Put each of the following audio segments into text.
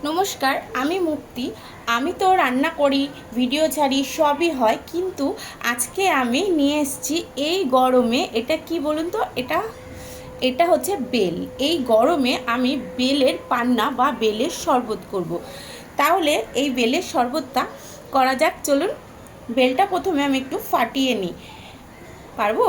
নমস্কার, আমি মুক্তি। আমি তো রান্না করি, ভিডিও ছাড়ি, সবই হয়, কিন্তু আজকে আমি নিয়ে এসেছি এই গরমে। এটা কি বলুন তো, এটা এটা হচ্ছে বেল। এই গরমে আমি বেলের পান্না বা বেলের শরবত করব। তাহলে এই বেলের শরবতটা করা যাক, চলুন। বেলটা প্রথমে আমি একটু ফাটিয়ে নিই। পারবো?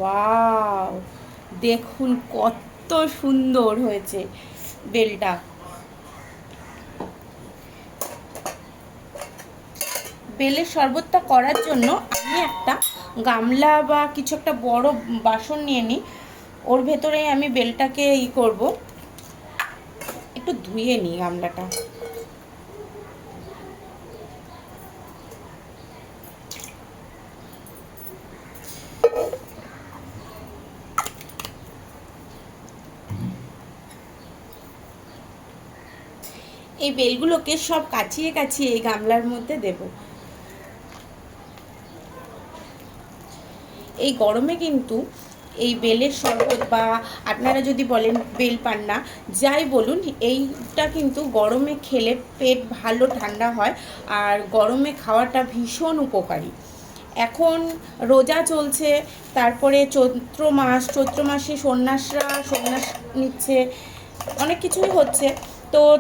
ওয়াও, দেখুন কত সুন্দর হয়েছে বেলটা। বেলের শরবতটা করার জন্য আমি একটা গামলা বা কিছু একটা বড় বাসন নিয়ে নিই। ওর ভেতরে আমি বেলটাকে করব, একটু ধুয়ে নিই গামলাটা। এই বেলগুলোকে সব কাচিয়ে কাচিয়ে এই গামলার মধ্যে দেব। এই গরমে কিন্তু এই বেলের শরবত বা আপনারা যদি বলেন বেল পান্না, যাই বলুন, এইটা কিন্তু গরমে খেলে পেট ভালো ঠান্ডা হয়, আর গরমে খাওয়াটা ভীষণ উপকারী। এখন রোজা চলছে, তারপরে চৈত্র মাসে সন্ন্যাসরা সন্ন্যাস নিচ্ছে, অনেক কিছুই হচ্ছে।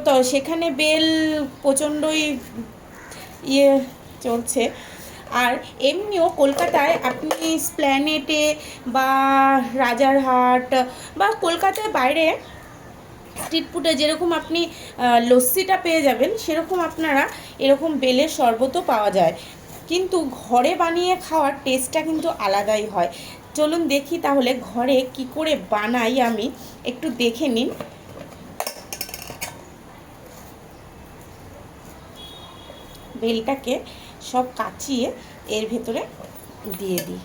তো সেখানে বেল প্রচণ্ডই ইয়ে চলছে। আর এমনিও কলকাতায় আপনি স্প্ল্যানেটে বা রাজারহাট বা কলকাতার বাইরে স্ট্রিট ফুডে যেরকম আপনি লস্যিটা পেয়ে যাবেন, সেরকম আপনারা এরকম বেলের শরবতও পাওয়া যায়, কিন্তু ঘরে বানিয়ে খাওয়ার টেস্টটা কিন্তু আলাদাই হয়। চলুন দেখি তাহলে ঘরে কি করে বানাই, আমি একটু দেখে নিন। বেলটাকে সব কাচিয়ে এর ভেতরে দিয়ে দিই।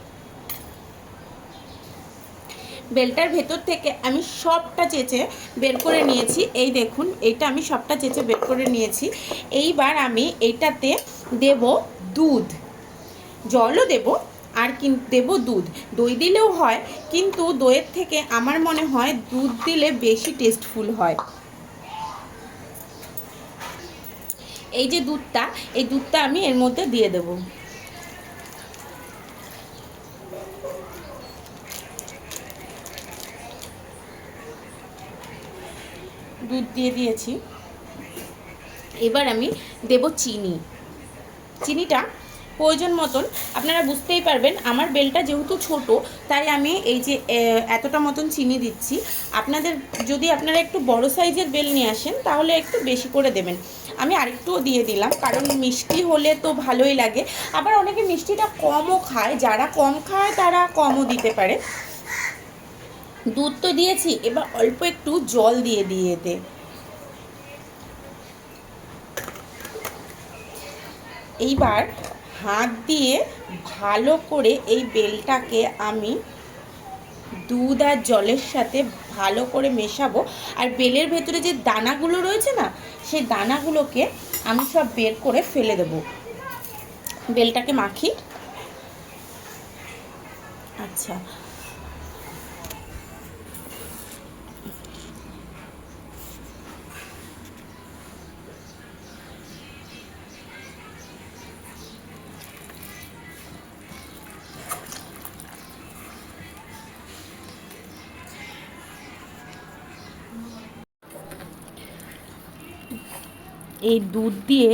বেলটার ভেতর থেকে আমি সবটা চেঁচে বের করে নিয়েছি। এই দেখুন, এইটা আমি সবটা চেঁচে বের করে নিয়েছি। এইবার আমি এইটাতে দেব দুধ, জলও দেব, আর দেব দুধ। দই দিলেও হয়, কিন্তু দইয়ের থেকে আমার মনে হয় দুধ দিলে বেশি টেস্টফুল হয়। এই যে দুধটা, এই দুধটা আমি এর মধ্যে দিয়ে দেব। দুধ দিয়ে দিয়েছি। এবার আমি দেব চিনি। চিনিটা প্রয়োজন মতন, আপনারা বুঝতেই পারবেন। আমার বেলটা যেহেতু ছোট, তাই আমি এই যে এতটা মতন চিনি দিচ্ছি। আপনারা একটু বড় সাইজের বেল নিয়ে আসেন, তাহলে একটু বেশি করে দেবেন। আমি আরেকটুও দিয়ে দিলাম, কারণ মিষ্টি হলে তো ভালোই লাগে। আবার অনেকে মিষ্টিটা কমও খায়, যারা কম খায় তারা কমও দিতে পারে। দুধ তো দিয়েছি, এবার অল্প একটু জল দিয়ে দে। এইবার হাত দিয়ে ভালো করে এই বেলটাকে আমি দুধ আর জলের সাথে ভালো করে মেশাবো। আর বেলের ভেতরে যে দানাগুলো রয়েছে না, সেই দানাগুলোকে আমি সব বের করে ফেলে দেবো। বেলটাকে মাখি। আচ্ছা, এই দুধ দিয়ে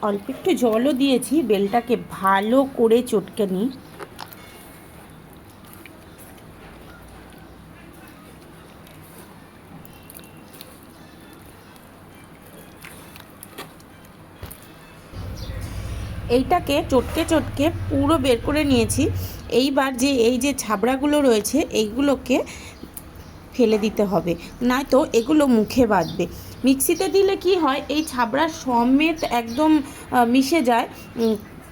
অল্প একটু জলও দিয়েছি, বেলটাকে ভালো করে চটকে নিই। এইটাকে চটকে চটকে পুরো বের করে নিয়েছি। এইবার এই যে ছাবড়াগুলো রয়েছে, এইগুলোকে ফেলে দিতে হবে, নয়তো এগুলো মুখে বাঁধবে। মিক্সিতে দিলে কি হয়, এই ছাবড়া সমেত একদম মিশে যায়।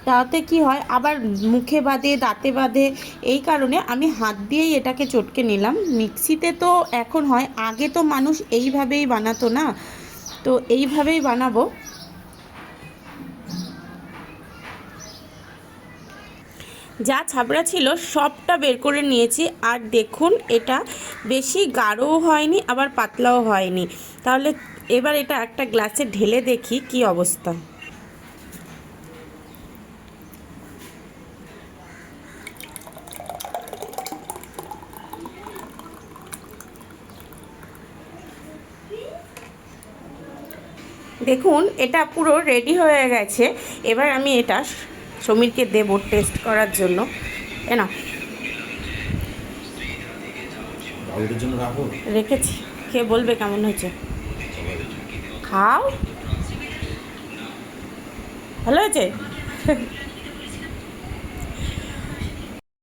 তাতে কি হয়, আবার মুখে বাঁধে, দাঁতে বাঁধে। এই কারণে আমি হাত দিয়েই এটাকে চটকে নিলাম। মিক্সিতে তো এখন হয়, আগে তো মানুষ এইভাবেই বানাতো না। তো এইভাবেই বানাবো। যা ছাবড়া ছিল সবটা বের করে নিয়েছি। আর দেখুন এটা বেশি গাঢ়ও হয়নি আবার পাতলাও হয়নি। তাহলে এবার এটা একটা গ্লাসে ঢেলে দেখি কি অবস্থা। দেখুন এটা পুরো রেডি হয়ে গেছে। এবার আমি এটা সমীরকে দেবো টেস্ট করার জন্য। না রেখেছি, খেয়ে বলবে কেমন হয়েছে। খাও, ভালো হয়েছে।